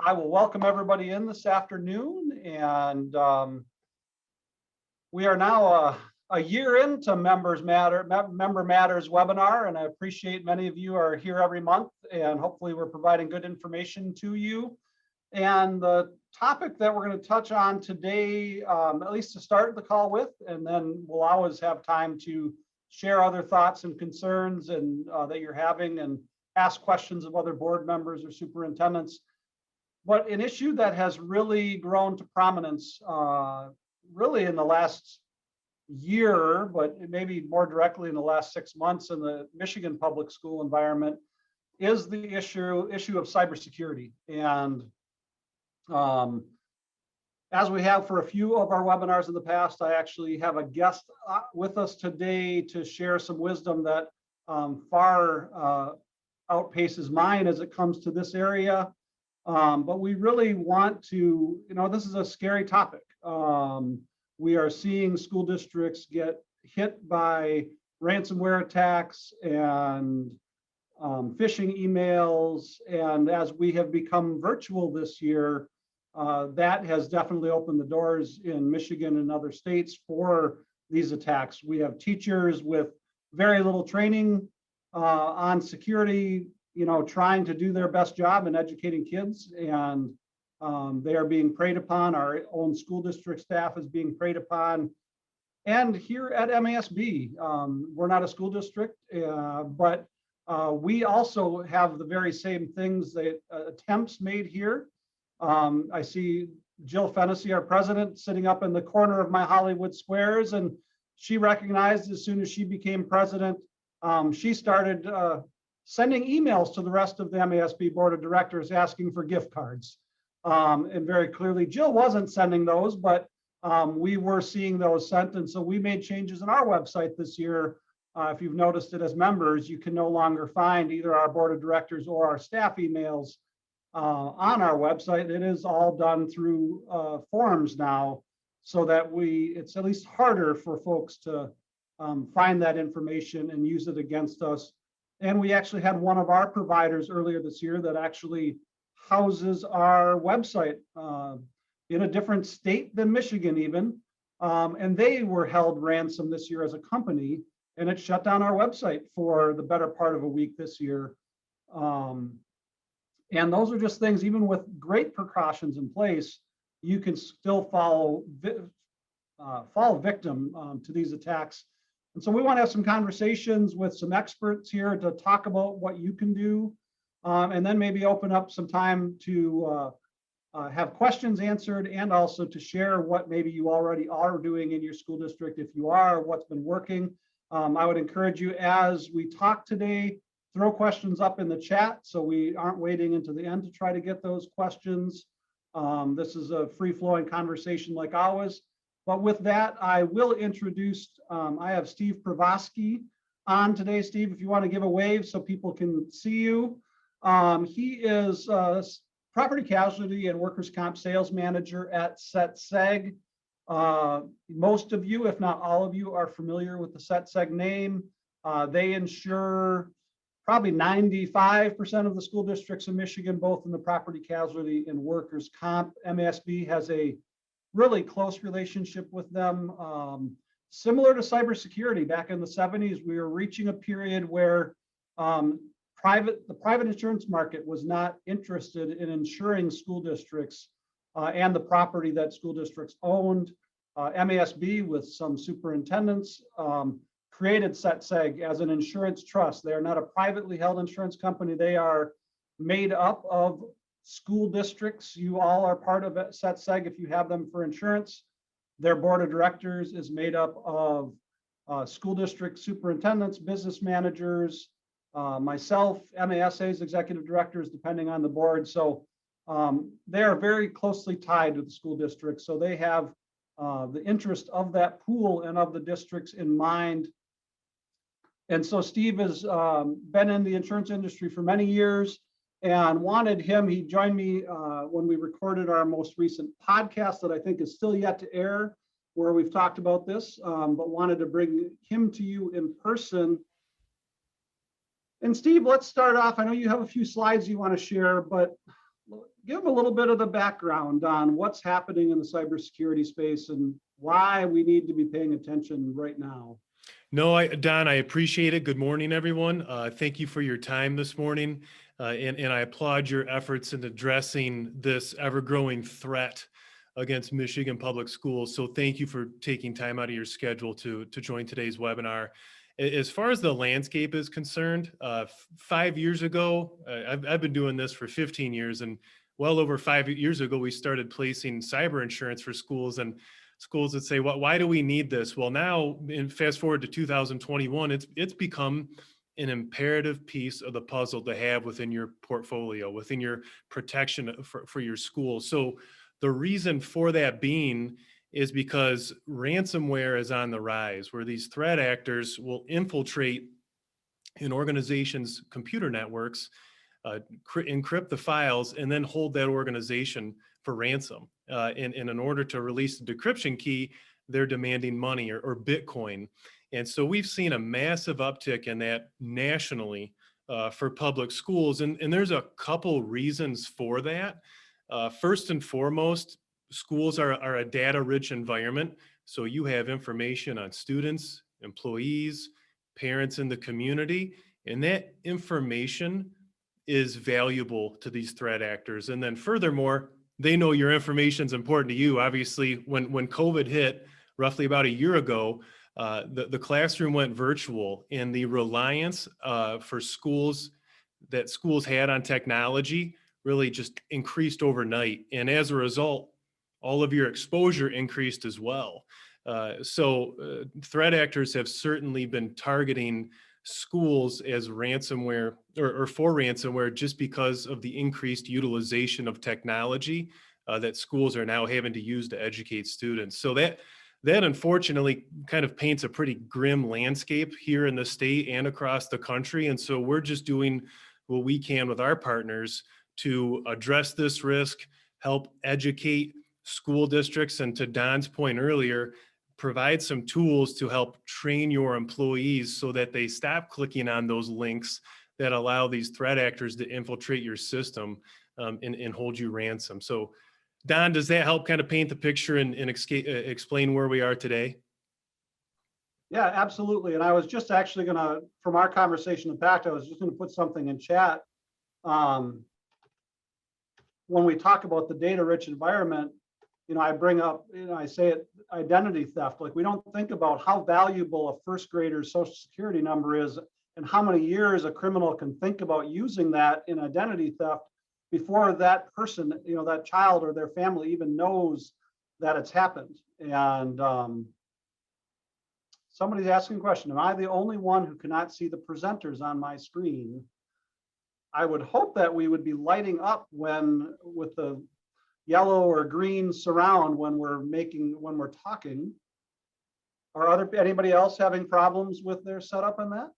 I will welcome everybody in this afternoon, and we are now a year into Member Matters webinar, and I appreciate many of you are here every month, and hopefully we're providing good information to you. And the topic that we're going to touch on today, at least to start the call with, and then we'll always have time to share other thoughts and concerns and that you're having, and ask questions of other board members or superintendents. But an issue that has really grown to prominence really in the last year, but maybe more directly in the last 6 months in the Michigan public school environment, is the issue of cybersecurity. And as we have for a few of our webinars in the past, I actually have a guest with us today to share some wisdom that far outpaces mine as it comes to this area. But we really want to, this is a scary topic. We are seeing school districts get hit by ransomware attacks and phishing emails. And as we have become virtual this year, that has definitely opened the doors in Michigan and other states for these attacks. We have teachers with very little training on security, trying to do their best job in educating kids, and they are being preyed upon. Our own school district staff is being preyed upon. And here at MASB, we're not a school district, but we also have the very same things that attempts made here. I see Jill Fennessy, our president, sitting up in the corner of my Hollywood Squares, and she recognized as soon as she became president, she started sending emails to the rest of the MASB board of directors asking for gift cards. And very clearly, Jill wasn't sending those, but we were seeing those sent. And so we made changes in our website this year. If you've noticed it as members, you can no longer find either our board of directors or our staff emails on our website. It is all done through forms now, so that it's at least harder for folks to find that information and use it against us. And we actually had one of our providers earlier this year that actually houses our website in a different state than Michigan even. And they were held ransom this year as a company, and it shut down our website for the better part of a week this year. And those are just things, even with great precautions in place, you can still fall victim to these attacks. And so we want to have some conversations with some experts here to talk about what you can do, and then maybe open up some time to have questions answered, and also to share what maybe you already are doing in your school district. If you are, what's been working. I would encourage you, as we talk today, throw questions up in the chat so we aren't waiting until the end to try to get those questions. This is a free-flowing conversation like always. But with that, I will introduce, I have Steve Pravosky on today. Steve, if you want to give a wave so people can see you. He is property casualty and workers' comp sales manager at CETSEG. Most of you, if not all of you, are familiar with the CETSEG name. They insure probably 95% of the school districts in Michigan, both in the property casualty and workers' comp. MASB has a really close relationship with them. Similar to cybersecurity, back in the 70s, we were reaching a period where the private insurance market was not interested in insuring school districts and the property that school districts owned. MASB, with some superintendents, created CETSEG as an insurance trust. They are not a privately held insurance company. They are made up of school districts. You all are part of CETSEG if you have them for insurance. Their board of directors is made up of school district superintendents, business managers, myself, MASA's executive directors, depending on the board. So they are very closely tied to the school district. So they have the interest of that pool and of the districts in mind. And so Steve has been in the insurance industry for many years, and he joined me when we recorded our most recent podcast that I think is still yet to air, where we've talked about this, but wanted to bring him to you in person. And Steve, let's start off. I know you have a few slides you want to share, but give them a little bit of the background on what's happening in the cybersecurity space and why we need to be paying attention right now. No, Don, I appreciate it. Good morning, everyone. Thank you for your time this morning. And I applaud your efforts in addressing this ever-growing threat against Michigan public schools. So thank you for taking time out of your schedule to join today's webinar. As far as the landscape is concerned, 5 years ago, I've been doing this for 15 years, and well over 5 years ago, we started placing cyber insurance for schools, and schools that say, why do we need this? Well, now, fast forward to 2021, it's become an imperative piece of the puzzle to have within your portfolio, within your protection for your school. So the reason for that being is because ransomware is on the rise, where these threat actors will infiltrate an organization's computer networks, encrypt the files, and then hold that organization for ransom. And in order to release the decryption key, they're demanding money or Bitcoin. And so we've seen a massive uptick in that nationally for public schools. And there's a couple reasons for that. First and foremost, schools are a data-rich environment. So you have information on students, employees, parents in the community, and that information is valuable to these threat actors. And then furthermore, they know your information is important to you. Obviously, when COVID hit roughly about a year ago, the classroom went virtual, and the reliance for schools had on technology really just increased overnight. And as a result, all of your exposure increased as well. So threat actors have certainly been targeting schools as ransomware or for ransomware just because of the increased utilization of technology that schools are now having to use to educate students. So that unfortunately kind of paints a pretty grim landscape here in the state and across the country. And so we're just doing what we can with our partners to address this risk, help educate school districts, and to Don's point earlier, provide some tools to help train your employees so that they stop clicking on those links that allow these threat actors to infiltrate your system and hold you ransom. So Don, does that help kind of paint the picture and explain where we are today? Yeah, absolutely. And I was just actually gonna, from our conversation in fact, I was just gonna put something in chat. When we talk about the data-rich environment, I bring up, I say it, identity theft. Like, we don't think about how valuable a first grader's social security number is and how many years a criminal can think about using that in identity theft before that person, that child or their family even knows that it's happened. And somebody's asking a question, am I the only one who cannot see the presenters on my screen? I would hope that we would be lighting up with the yellow or green surround when we're talking. Are anybody else having problems with their setup in that?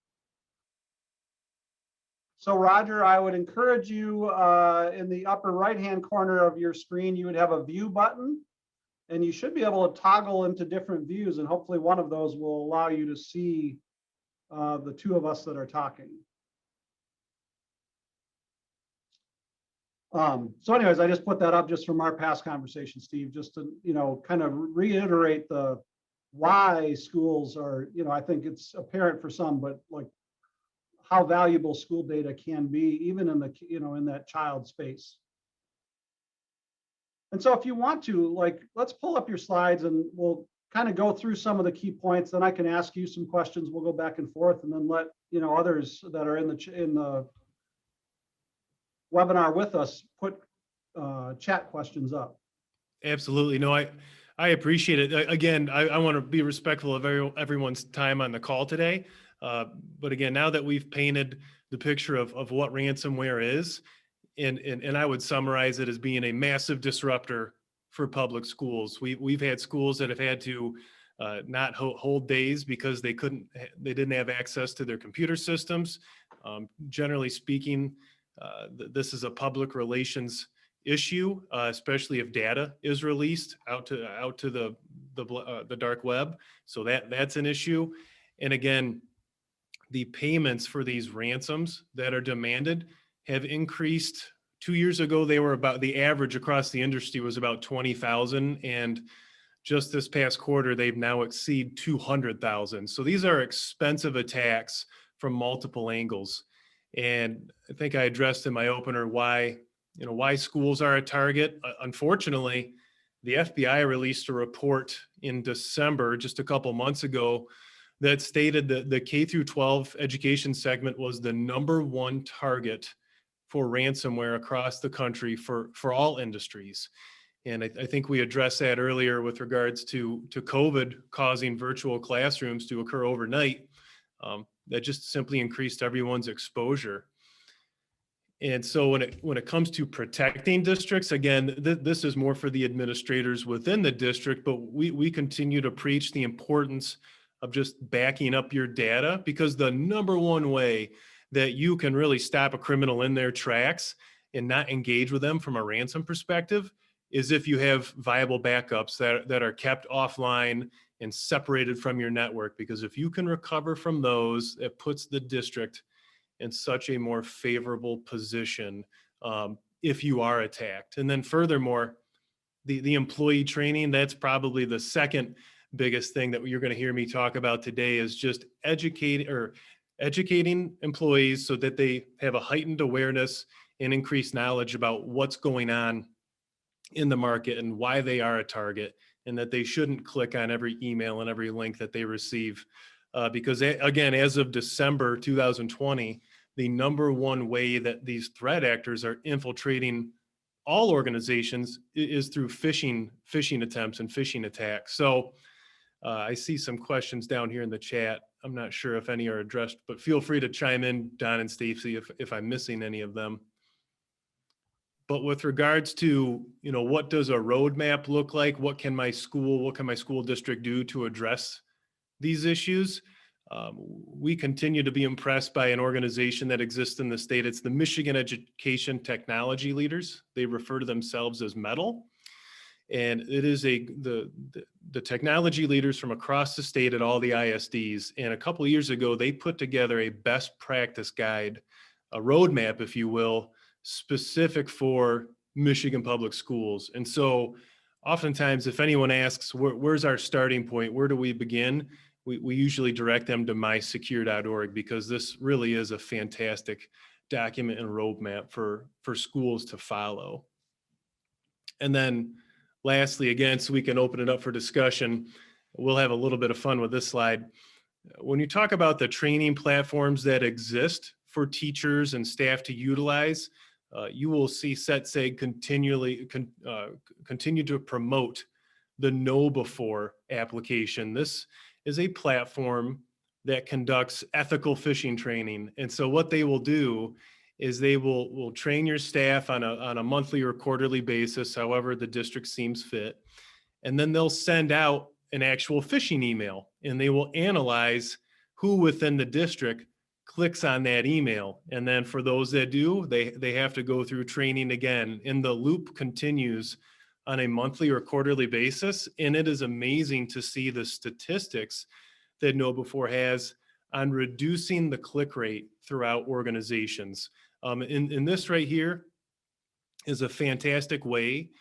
So Roger, I would encourage you in the upper right-hand corner of your screen, you would have a view button, and you should be able to toggle into different views, and hopefully one of those will allow you to see the two of us that are talking. So anyways, I just put that up just from our past conversation, Steve, just to, kind of reiterate the why schools are, I think it's apparent for some, but like how valuable school data can be even in the, in that child space. And so if you want to, let's pull up your slides and we'll kind of go through some of the key points. Then I can ask you some questions. We'll go back and forth and then let, others that are in the webinar with us put chat questions up. Absolutely. No, I appreciate it. Again, I want to be respectful of everyone's time on the call today. But again, now that we've painted the picture of what ransomware is, and I would summarize it as being a massive disruptor for public schools. We've had schools that have had to not hold days because they didn't have access to their computer systems. Generally speaking, this is a public relations issue, especially if data is released out to the dark web. So that's an issue. And again, the payments for these ransoms that are demanded have increased 2 years ago, they were about, the average across the industry was about 20,000. And just this past quarter, they've now exceeded 200,000. So these are expensive attacks from multiple angles. And I think I addressed in my opener why schools are a target. Unfortunately, the FBI released a report in December, just a couple months ago, that stated that the K through 12 education segment was the #1 target for ransomware across the country for all industries. And I think we addressed that earlier with regards to COVID causing virtual classrooms to occur overnight. That just simply increased everyone's exposure. And so when it comes to protecting districts, again, this is more for the administrators within the district, but we continue to preach the importance of just backing up your data, because the #1 way that you can really stop a criminal in their tracks and not engage with them from a ransom perspective is if you have viable backups that are kept offline and separated from your network. Because if you can recover from those, it puts the district in such a more favorable position if you are attacked. And then furthermore, the employee training, that's probably the second biggest thing that you're going to hear me talk about today, is just educating employees so that they have a heightened awareness and increased knowledge about what's going on in the market and why they are a target, and that they shouldn't click on every email and every link that they receive. Because again, as of December 2020, the #1 way that these threat actors are infiltrating all organizations is through phishing attempts and phishing attacks. So I see some questions down here in the chat. I'm not sure if any are addressed, but feel free to chime in, Don and Stacy, if I'm missing any of them. But with regards to, what does a roadmap look like? What can my school district do to address these issues? We continue to be impressed by an organization that exists in the state. It's the Michigan Education Technology Leaders. They refer to themselves as METAL. And it is the technology leaders from across the state at all the ISDs. And a couple of years ago, they put together a best practice guide, a roadmap, if you will, specific for Michigan public schools. And so oftentimes, if anyone asks, where's our starting point? Where do we begin? We usually direct them to mysecure.org, because this really is a fantastic document and roadmap for schools to follow. And then lastly, again, so we can open it up for discussion, we'll have a little bit of fun with this slide. When you talk about the training platforms that exist for teachers and staff to utilize, you will see CETSEG continue to promote the Know Before application. This is a platform that conducts ethical phishing training. And so what they will do is they will train your staff on a monthly or quarterly basis, however the district seems fit. And then they'll send out an actual phishing email, and they will analyze who within the district clicks on that email. And then for those that do, they have to go through training again. And the loop continues on a monthly or quarterly basis. And it is amazing to see the statistics that Know Before has on reducing the click rate throughout organizations. And this right here is a fantastic way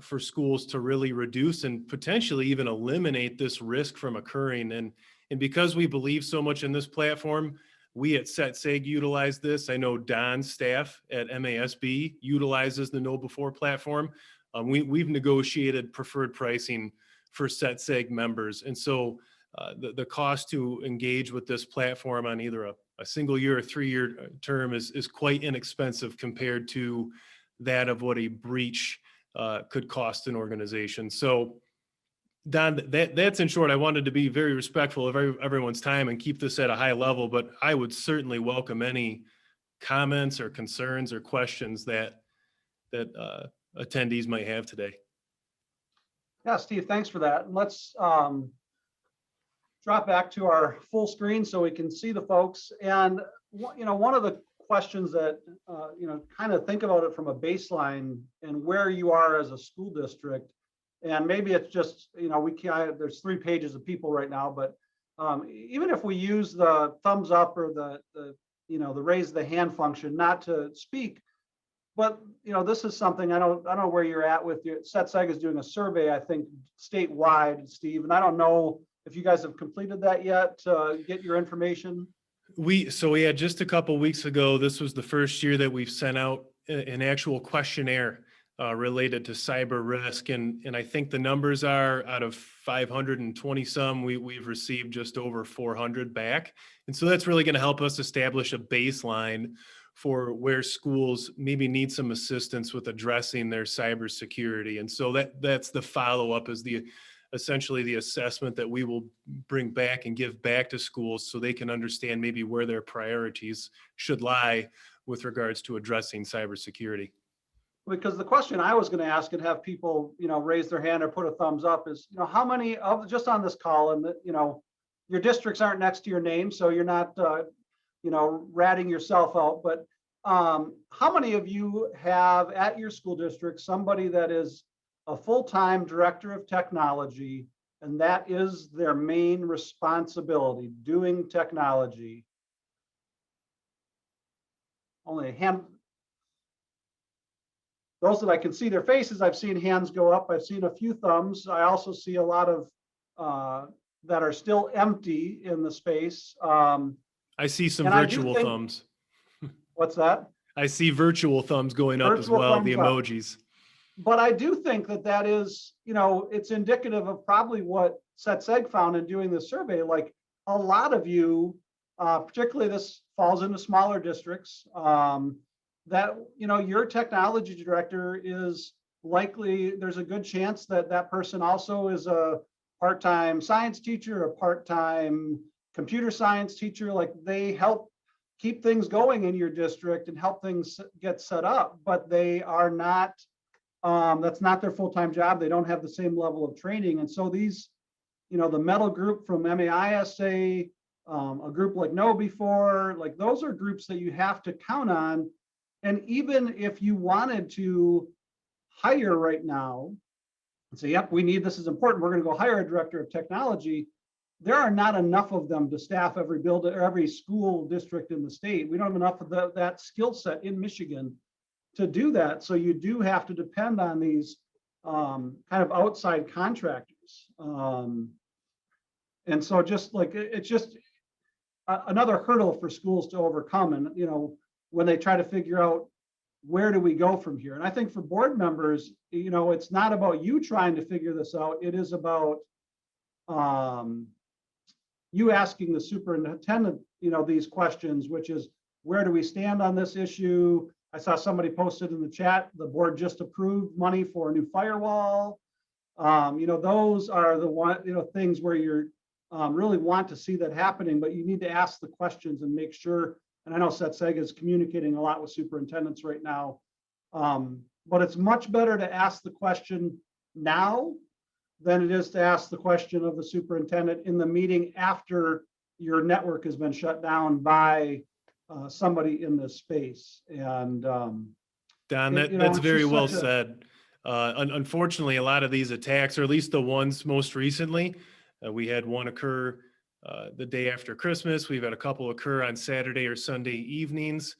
for schools to really reduce and potentially even eliminate this risk from occurring. And because we believe so much in this platform, we at CETSEG utilize this. I know Don's staff at MASB utilizes the Know Before platform. We've negotiated preferred pricing for CETSEG members. And so the cost to engage with this platform on either a single year or 3-year term is quite inexpensive compared to that of what a breach could cost an organization. So Don, that's in short. I wanted to be very respectful of everyone's time and keep this at a high level, but I would certainly welcome any comments or concerns or questions that attendees might have today. Yeah, Steve, thanks for that. Let's drop back to our full screen so we can see the folks. And one of the questions that kind of think about it from a baseline and where you are as a school district. And maybe it's just, there's 3 pages of people right now, but even if we use the thumbs up or the raise the hand function, not to speak, but this is something I don't know where you're at with your SETSEG is doing a survey, I think statewide, Steve, and I don't know if you guys have completed that yet to get your information. So we had just a couple weeks ago, this was the first year that we've sent out an actual questionnaire related to cyber risk. And I think the numbers are out of 520 some, we've received just over 400 back. And so that's really going to help us establish a baseline for where schools maybe need some assistance with addressing their cybersecurity. And so that's the follow-up, is essentially the assessment that we will bring back and give back to schools so they can understand maybe where their priorities should lie with regards to addressing cybersecurity. Because the question I was going to ask and have people, raise their hand or put a thumbs up is, how many of, just on this call, and your districts aren't next to your name, so you're not, ratting yourself out, but how many of you have at your school district somebody that is a full-time director of technology, and that is their main responsibility, doing technology? Only a hand. Those that I can see their faces, I've seen hands go up. I've seen a few thumbs. I also see a lot of that are still empty in the space. I see some virtual thumbs. What's that? I see virtual thumbs going up as well, the emojis. But I do think that is, it's indicative of probably what SETSEG found in doing this survey. Like a lot of you, particularly this falls into smaller districts, that, your technology director is likely, there's a good chance that that person also is a part-time science teacher, a part-time computer science teacher. Like they help keep things going in your district and help things get set up, but they are not, that's not their full-time job. They don't have the same level of training. And so these, the metal group from MASB, a group like KnowBe4, like those are groups that you have to count on. And even if you wanted to hire right now and say, yep, we need, this is important, we're going to go hire a director of technology, there are not enough of them to staff every building or every school district in the state. We don't have enough of that skill set in Michigan to do that. So you do have to depend on these kind of outside contractors. And so just like, it's just another hurdle for schools to overcome. And, when they try to figure out where do we go from here. And I think for board members, it's not about you trying to figure this out. It is about you asking the superintendent, these questions, which is, where do we stand on this issue? I saw somebody posted in the chat, the board just approved money for a new firewall. Those are the things where you're really want to see that happening, but you need to ask the questions and make sure. And I know SETSEG is communicating a lot with superintendents right now, but it's much better to ask the question now than it is to ask the question of the superintendent in the meeting after your network has been shut down by somebody in this space. And Don, that's very well said. Unfortunately, a lot of these attacks, or at least the ones most recently, we had one occur the day after Christmas. We've had a couple occur on Saturday or Sunday evenings.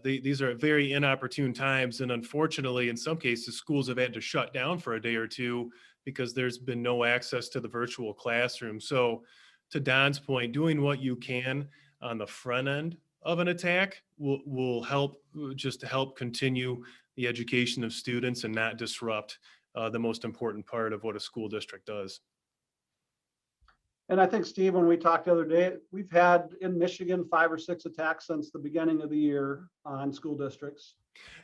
These are very inopportune times. And unfortunately, in some cases, schools have had to shut down for a day or two because there's been no access to the virtual classroom. So to Don's point, doing what you can on the front end of an attack will help, just to help continue the education of students and not disrupt the most important part of what a school district does. And I think, Steve, when we talked the other day, we've had in Michigan 5 or 6 attacks since the beginning of the year on school districts.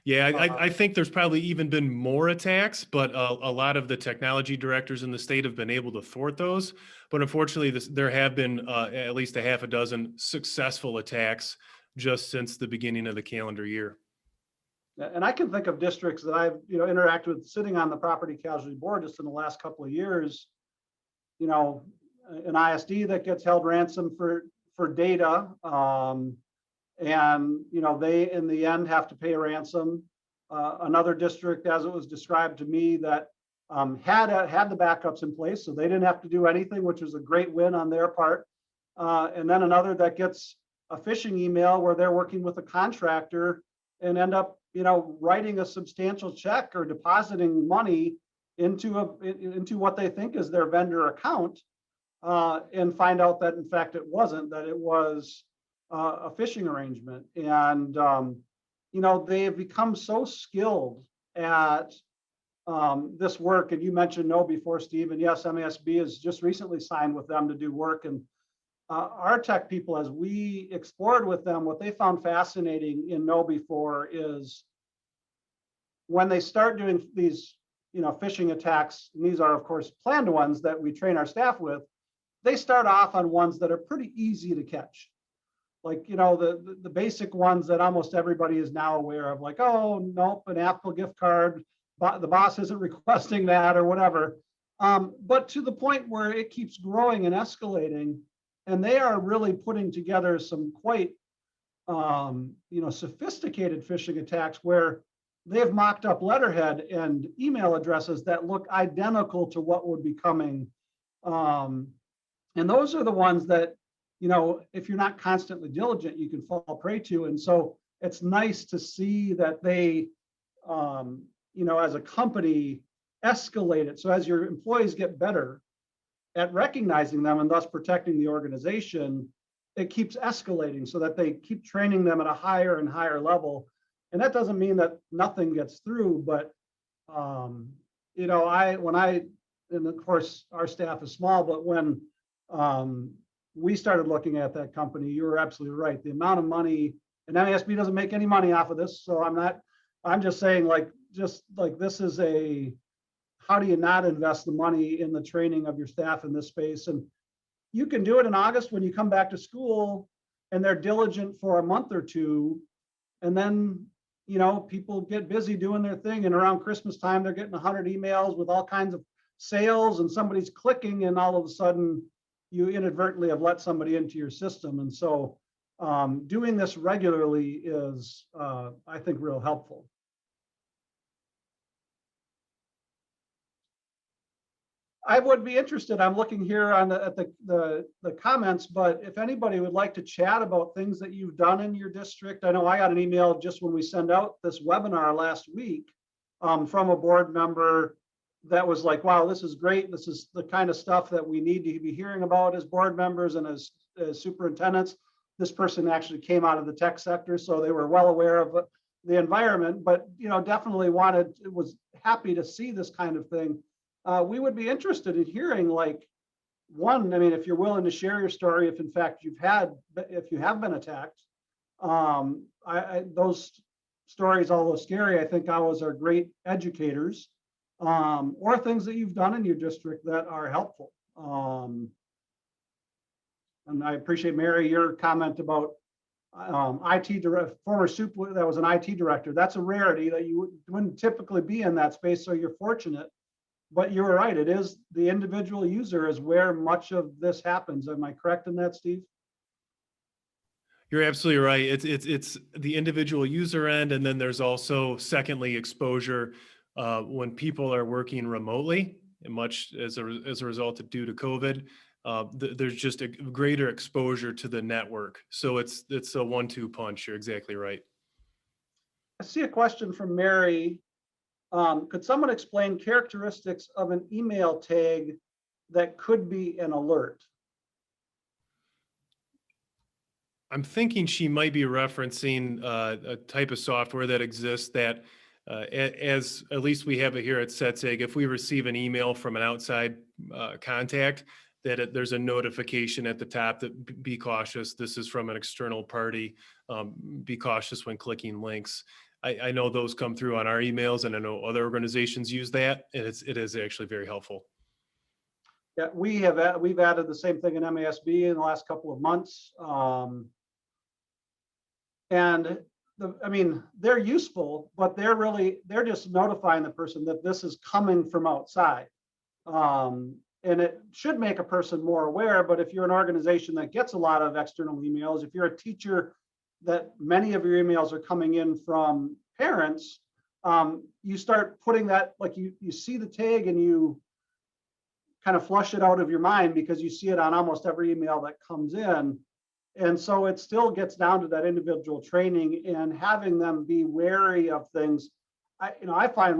Yeah, I think there's probably even been more attacks, but a lot of the technology directors in the state have been able to thwart those. But unfortunately, there have been at least a half a dozen successful attacks just since the beginning of the calendar year. And I can think of districts that I've interacted with sitting on the property casualty board just in the last couple of years. An ISD that gets held ransom for data, and they in the end have to pay a ransom. Another district, as it was described to me, that had the backups in place, so they didn't have to do anything, which was a great win on their part. And then another that gets a phishing email where they're working with a contractor, and end up, writing a substantial check or depositing money into what they think is their vendor account, and find out that in fact it wasn't, that it was a phishing arrangement. And they have become so skilled at this work. And you mentioned No before, Steve, and yes, MASB has just recently signed with them to do work. And our tech people, as we explored with them, what they found fascinating in No before is when they start doing these, phishing attacks, and these are of course planned ones that we train our staff with, they start off on ones that are pretty easy to catch. Like, the basic ones that almost everybody is now aware of, like, oh, nope, an Apple gift card, the boss isn't requesting that or whatever. But to the point where it keeps growing and escalating, and they are really putting together some quite, sophisticated phishing attacks where they've mocked up letterhead and email addresses that look identical to what would be coming. And those are the ones that, if you're not constantly diligent, you can fall prey to. And so it's nice to see that they, as a company, escalate it. So as your employees get better at recognizing them and thus protecting the organization, it keeps escalating so that they keep training them at a higher and higher level. And that doesn't mean that nothing gets through, but, and of course, our staff is small, but when we started looking at that company, you were absolutely right. The amount of money, and MASB doesn't make any money off of this. So I'm just saying, this is how do you not invest the money in the training of your staff in this space? And you can do it in August when you come back to school and they're diligent for a month or two. And then, people get busy doing their thing. And around Christmas time, they're getting 100 emails with all kinds of sales and somebody's clicking, and all of a sudden you inadvertently have let somebody into your system. And so doing this regularly is, I think, real helpful. I would be interested. I'm looking here at the comments, but if anybody would like to chat about things that you've done in your district. I know I got an email just when we sent out this webinar last week from a board member that was like, wow, this is great. This is the kind of stuff that we need to be hearing about as board members and as superintendents. This person actually came out of the tech sector, so they were well aware of the environment, but definitely was happy to see this kind of thing. We would be interested in hearing, if you're willing to share your story, if in fact if you have been attacked. Those stories, although scary, I think always are great educators, or things that you've done in your district that are helpful. And I appreciate, Mary, your comment about IT director, former super that was an IT director. That's a rarity that you wouldn't typically be in that space, so you're fortunate. But you're right, it is the individual user is where much of this happens. Am I correct in that, Steve? You're absolutely right. It's the individual user end, and then there's also, secondly, exposure when people are working remotely, and much as a result of due to COVID. There's just a greater exposure to the network. So it's a 1-2 punch. You're exactly right. I see a question from Mary. Could someone explain characteristics of an email tag that could be an alert? I'm thinking she might be referencing a type of software that exists that, as at least we have it here at SETSIG, if we receive an email from an outside contact, that there's a notification at the top that be cautious. This is from an external party. Be cautious when clicking links. I know those come through on our emails, and I know other organizations use that, and it is actually very helpful. Yeah, we've added the same thing in MASB in the last couple of months, and they're useful, but they're just notifying the person that this is coming from outside, and it should make a person more aware. But if you're an organization that gets a lot of external emails, if you're a teacher that many of your emails are coming in from parents, you start putting that, you see the tag and you kind of flush it out of your mind because you see it on almost every email that comes in. And so it still gets down to that individual training and having them be wary of things. I find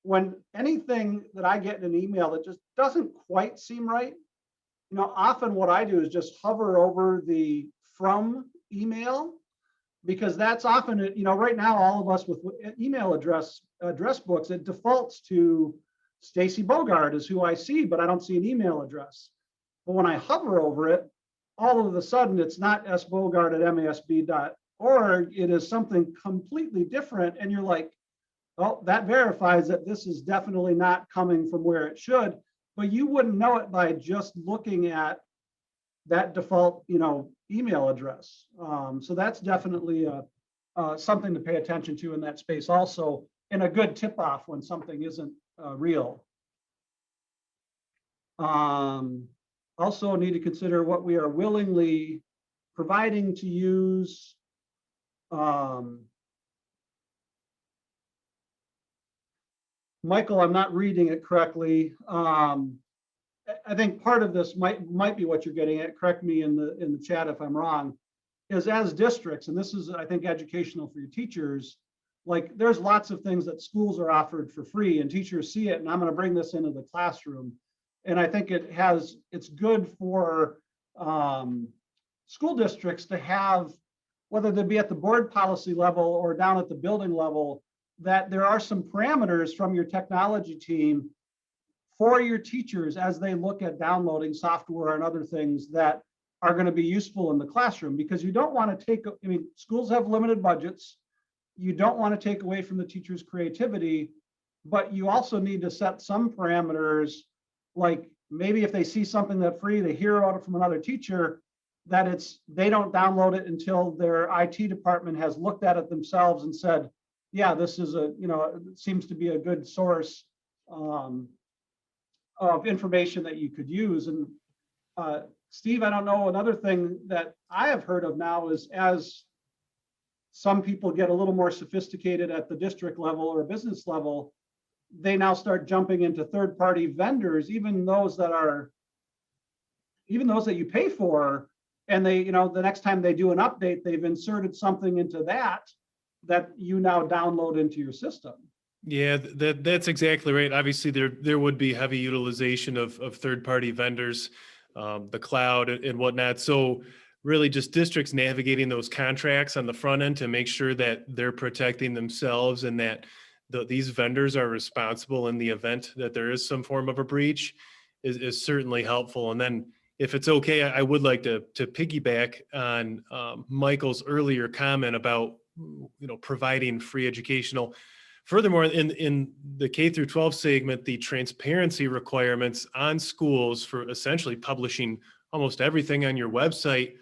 when anything that I get in an email that just doesn't quite seem right, often what I do is just hover over the from email, because that's often, right now, all of us with email address books, it defaults to Stacy Bogart is who I see, but I don't see an email address. But when I hover over it, all of a sudden it's not sbogart@masb.org. It is something completely different. And you're like, well, that verifies that this is definitely not coming from where it should. But you wouldn't know it by just looking at that default, email address. So that's definitely something to pay attention to in that space also, and a good tip off when something isn't real. Also need to consider what we are willingly providing to use. Michael, I'm not reading it correctly. I think part of this might be what you're getting at. Correct me in the chat if I'm wrong. Is as districts, and this is, I think, educational for your teachers. Like, there's lots of things that schools are offered for free, and teachers see it. And I'm going to bring this into the classroom, and I think it's good for school districts to have, whether they be at the board policy level or down at the building level, that there are some parameters from your technology team for your teachers as they look at downloading software and other things that are going to be useful in the classroom. Because you don't want to schools have limited budgets. You don't want to take away from the teacher's creativity, but you also need to set some parameters, like maybe if they see something that's free, they hear about it from another teacher, that they don't download it until their IT department has looked at it themselves and said, yeah, this is it seems to be a good source of information that you could use. And Steve, I don't know, another thing that I have heard of now is, as some people get a little more sophisticated at the district level or business level, they now start jumping into third-party vendors, even those that you pay for, and they, the next time they do an update, they've inserted something into that you now download into your system. Yeah, that's exactly right. Obviously, there would be heavy utilization of third-party vendors, the cloud and whatnot. So really just districts navigating those contracts on the front end to make sure that they're protecting themselves and that these vendors are responsible in the event that there is some form of a breach is certainly helpful. And then if it's okay, I would like to piggyback on Michael's earlier comment about providing free educational. Furthermore, in the K through 12 segment, the transparency requirements on schools for essentially publishing almost everything on your website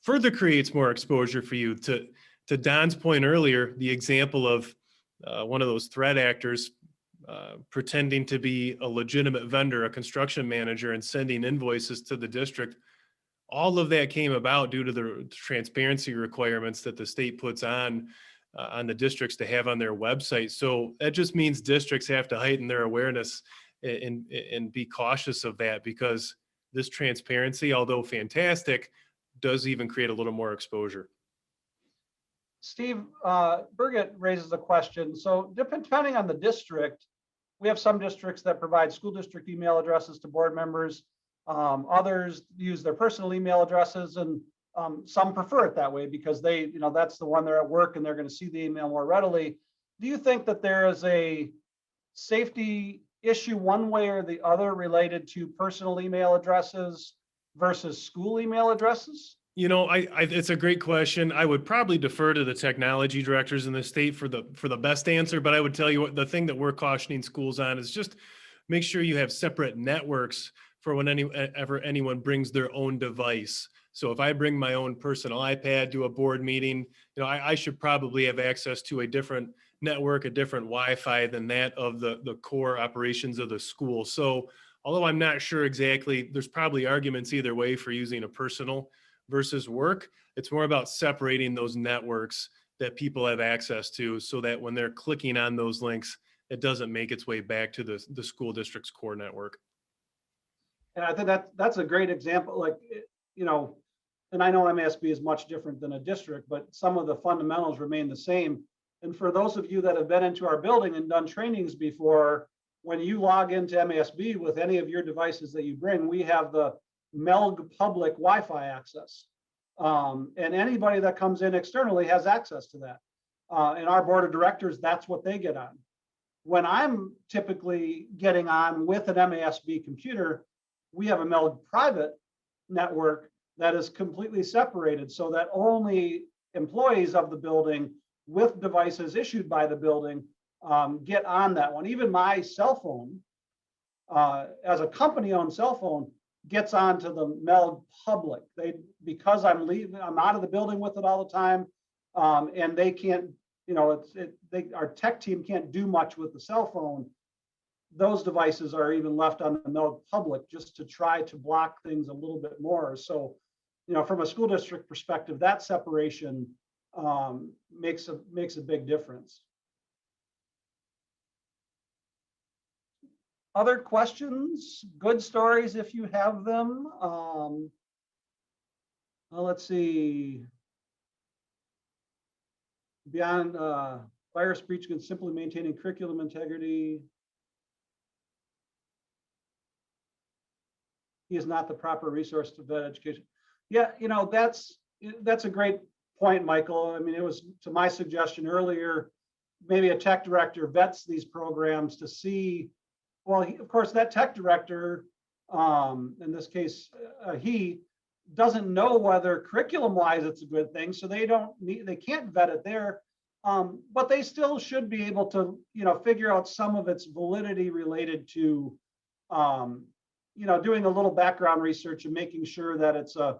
further creates more exposure for you. To Don's point earlier, the example of one of those threat actors pretending to be a legitimate vendor, a construction manager, and sending invoices to the district. All of that came about due to the transparency requirements that the state puts on the districts to have on their website. So that just means districts have to heighten their awareness and be cautious of that, because this transparency, although fantastic, does even create a little more exposure. Steve, Birgit raises a question. So depending on the district, we have some districts that provide school district email addresses to board members. Others use their personal email addresses, and some prefer it that way because they, that's the one they're at work and they're going to see the email more readily. Do you think that there is a safety issue one way or the other related to personal email addresses versus school email addresses? It's a great question. I would probably defer to the technology directors in the state for the best answer, but I would tell you what the thing that we're cautioning schools on is just make sure you have separate networks for whenever anyone brings their own device. So if I bring my own personal iPad to a board meeting, I should probably have access to a different network, a different Wi-Fi than that of the core operations of the school. So although I'm not sure exactly, there's probably arguments either way for using a personal versus work. It's more about separating those networks that people have access to so that when they're clicking on those links, it doesn't make its way back to the school district's core network. And I think that's a great example. Like, and I know MASB is much different than a district, but some of the fundamentals remain the same. And for those of you that have been into our building and done trainings before, when you log into MASB with any of your devices that you bring, we have the MELG public Wi-Fi access. And anybody that comes in externally has access to that. And our board of directors, that's what they get on. When I'm typically getting on with an MASB computer, we have a MELG private network that is completely separated so that only employees of the building with devices issued by the building get on that one. Even my cell phone, as a company-owned cell phone, gets onto the MELG public. Because I'm out of the building with it all the time, and they can't, our tech team can't do much with the cell phone. Those devices are even left on the MELG public just to try to block things a little bit more. So, from a school district perspective, that separation makes a big difference. Other questions? Good stories if you have them. Well, let's see. Beyond virus breach can simply maintaining curriculum integrity. He is not the proper resource to vet education. Yeah, that's a great point, Michael. I mean, it was to my suggestion earlier, maybe a tech director vets these programs to see, well, of course, that tech director, in this case, he doesn't know whether curriculum-wise it's a good thing, so they can't vet it there, but they still should be able to, figure out some of its validity related to, doing a little background research and making sure that it's a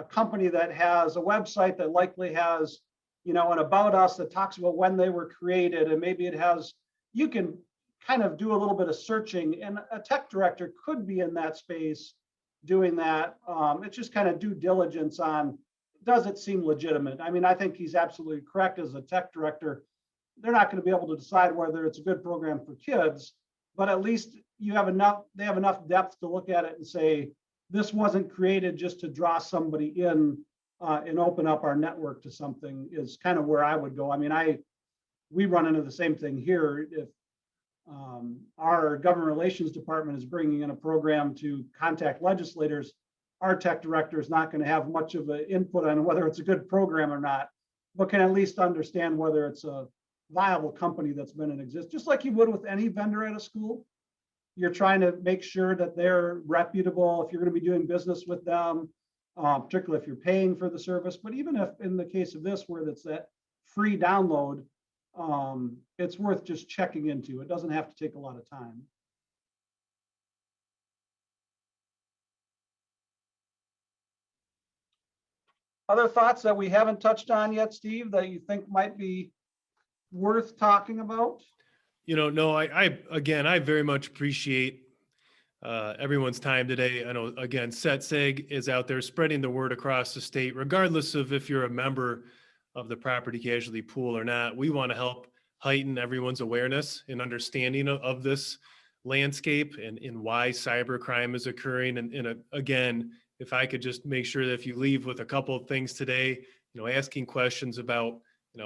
company that has a website that likely has, an about us that talks about when they were created, and maybe it has, you can kind of do a little bit of searching, and a tech director could be in that space doing that. It's just kind of due diligence on, does it seem legitimate? I mean, I think he's absolutely correct. As a tech director, they're not going to be able to decide whether it's a good program for kids, but at least they have enough depth to look at it and say, this wasn't created just to draw somebody in and open up our network to something, is kind of where I would go. I mean, we run into the same thing here. If our government relations department is bringing in a program to contact legislators, our tech director is not going to have much of an input on whether it's a good program or not, but can at least understand whether it's a viable company that's been in existence, just like you would with any vendor at a school. You're trying to make sure that they're reputable if you're going to be doing business with them, particularly if you're paying for the service. But even if in the case of this, where it's that free download, it's worth just checking into. It doesn't have to take a lot of time. Other thoughts that we haven't touched on yet, Steve, that you think might be worth talking about? No, I very much appreciate everyone's time today. I know, again, SETSEG is out there spreading the word across the state, regardless of if you're a member of the property casualty pool or not. We want to help heighten everyone's awareness and understanding of this landscape and why cybercrime is occurring. And again, if I could just make sure that if you leave with a couple of things today, asking questions about,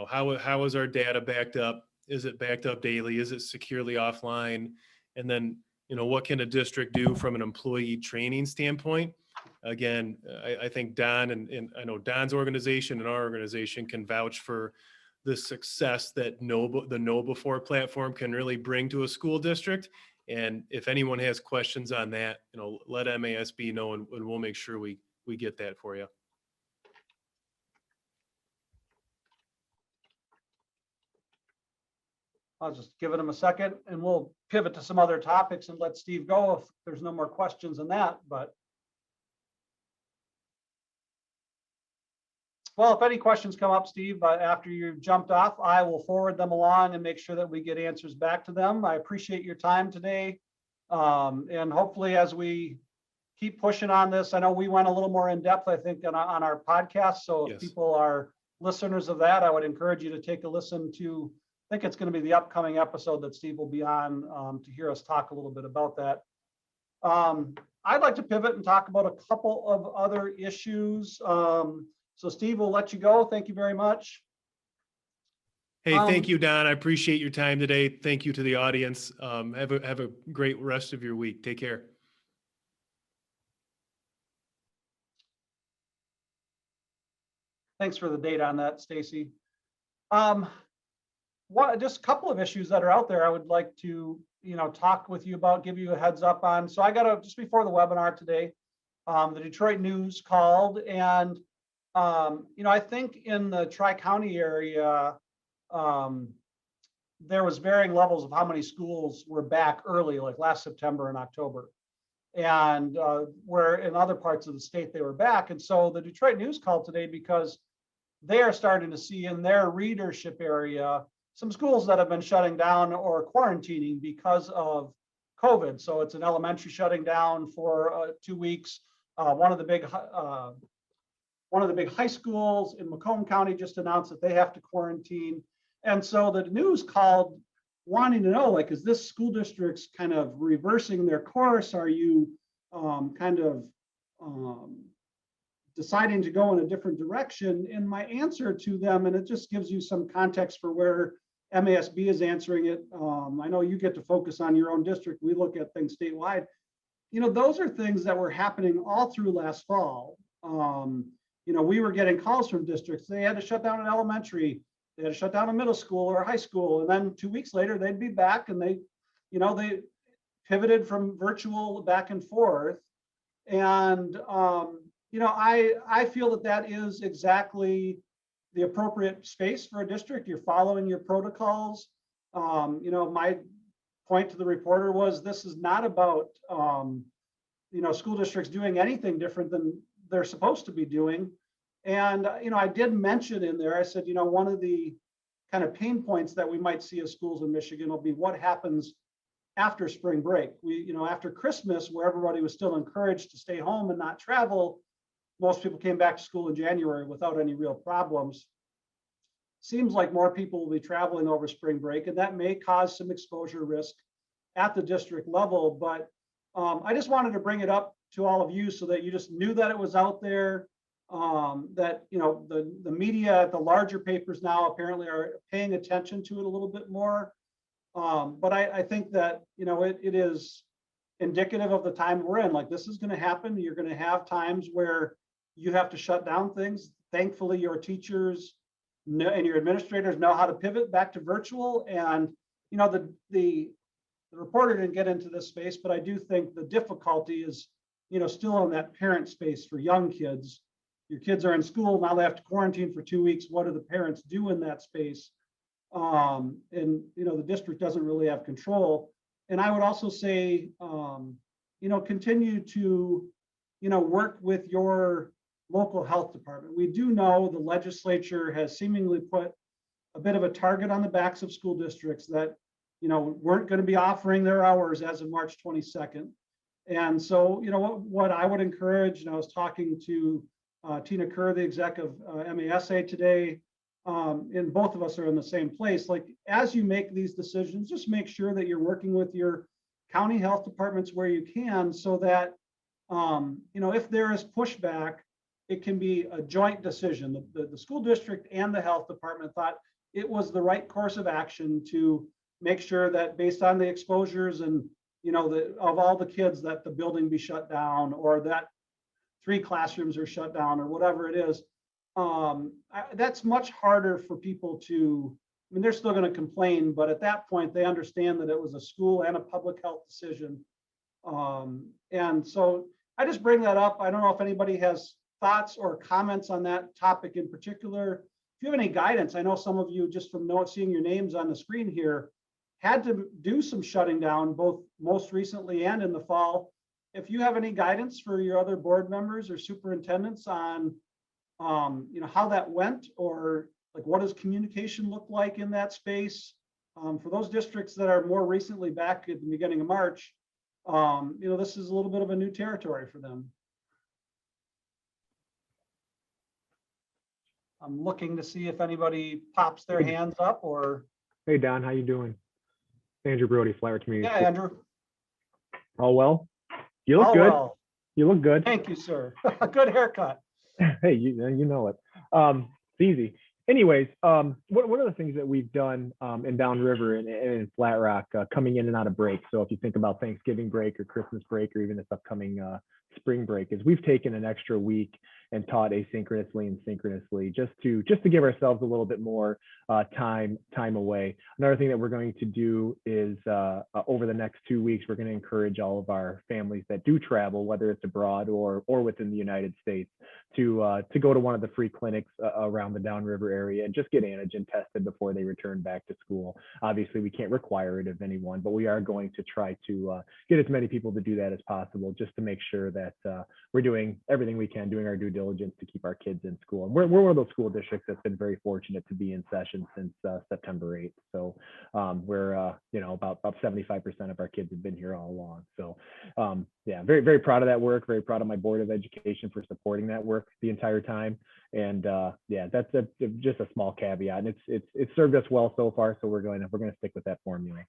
how is our data backed up? Is it backed up daily? Is it securely offline? And then, what can a district do from an employee training standpoint? Again, I think Don and I know Don's organization and our organization can vouch for the success that the KnowBe4 platform can really bring to a school district. And if anyone has questions on that, let MASB know, and we'll make sure we get that for you. I'll just give it him a second and we'll pivot to some other topics and let Steve go if there's no more questions on that. But well, if any questions come up, Steve, after you've jumped off, I will forward them along and make sure that we get answers back to them. I appreciate your time today. And hopefully as we keep pushing on this, I know we went a little more in depth, I think, on our podcast. So if people are listeners of that, I would encourage you to take a listen to, I think it's going to be the upcoming episode that Steve will be on to hear us talk a little bit about that. I'd like to pivot and talk about a couple of other issues. So Steve, we'll let you go. Thank you very much. Hey, thank you, Don. I appreciate your time today. Thank you to the audience. Have a great rest of your week. Take care. Thanks for the data on that, Stacy. Just a couple of issues that are out there I would like to, talk with you about, give you a heads up on. So I got just before the webinar today, the Detroit News called, and I think in the Tri-County area, there was varying levels of how many schools were back early, like last September and October, and where in other parts of the state they were back. And so the Detroit News called today because they are starting to see in their readership area some schools that have been shutting down or quarantining because of COVID. So it's an elementary shutting down for 2 weeks. One of the big high schools in Macomb County just announced that they have to quarantine. And so the news called wanting to know, like, is this school districts kind of reversing their course? Are you deciding to go in a different direction? And my answer to them, and it just gives you some context for where MASB is answering it. I know you get to focus on your own district. We look at things statewide. Those are things that were happening all through last fall. We were getting calls from districts. They had to shut down an elementary. They had to shut down a middle school or a high school. And then 2 weeks later, they'd be back, and they pivoted from virtual back and forth. And, I feel that is exactly the appropriate space for a district. You're following your protocols. My point to the reporter was, this is not about, school districts doing anything different than they're supposed to be doing. And, I did mention in there, I said, one of the kind of pain points that we might see as schools in Michigan will be what happens after spring break. After Christmas, where everybody was still encouraged to stay home and not travel, most people came back to school in January without any real problems. Seems like more people will be traveling over spring break, and that may cause some exposure risk at the district level. But I just wanted to bring it up to all of you so that you just knew that it was out there, that the media, the larger papers now apparently are paying attention to it a little bit more. But I think that it is indicative of the time we're in. Like, this is going to happen. You're going to have times where you have to shut down things. Thankfully, your teachers and your administrators know how to pivot back to virtual. And the reporter didn't get into this space, but I do think the difficulty is still in that parent space for young kids. Your kids are in school now; they have to quarantine for 2 weeks. What do the parents do in that space? And the district doesn't really have control. And I would also say, continue to work with your local health department. We do know the legislature has seemingly put a bit of a target on the backs of school districts that weren't going to be offering their hours as of March 22nd. And so what I would encourage, and I was talking to Tina Kerr, the exec of MASA today, and both of us are in the same place. Like, as you make these decisions, just make sure that you're working with your county health departments where you can, so that if there is pushback, it can be a joint decision. The school district and the health department thought it was the right course of action to make sure that, based on the exposures and of all the kids, that the building be shut down, or that 3 classrooms are shut down, or whatever it is. That's much harder for people to, they're still going to complain, but at that point they understand that it was a school and a public health decision. And so I just bring that up. I don't know if anybody has thoughts or comments on that topic in particular. If you have any guidance, I know some of you, just from seeing your names on the screen here, had to do some shutting down, both most recently and in the fall. If you have any guidance for your other board members or superintendents on how that went, or like, what does communication look like in that space? For those districts that are more recently back at the beginning of March, this is a little bit of a new territory for them. I'm looking to see if anybody pops their hands up or. Hey, Don, how you doing? Andrew Brody, Flower Community. Yeah, Andrew. All well? You look Oh, good. well, You look good. thank you, sir. Good haircut. Hey, you know it. It's easy. Anyways, one of the things that we've done in Downriver and in Flat Rock, coming in and out of break. So if you think about Thanksgiving break or Christmas break or even this upcoming spring break, is we've taken an extra week and taught asynchronously and synchronously just to give ourselves a little bit more time away. Another thing that we're going to do is over the next 2 weeks, we're going to encourage all of our families that do travel, whether it's abroad or within the United States, to go to one of the free clinics around the Downriver area and just get antigen tested before they return back to school. Obviously, we can't require it of anyone, but we are going to try to get as many people to do that as possible, just to make sure that we're doing everything we can, doing our due diligence to keep our kids in school. And we're one of those school districts that's been very fortunate to be in session since September 8th. So we're about 75% of our kids have been here all along. So yeah, very, very proud of that work. Very proud of my Board of Education for supporting that work the entire time. And yeah, that's just a small caveat, and it's served us well so far. So we're going to stick with that formula.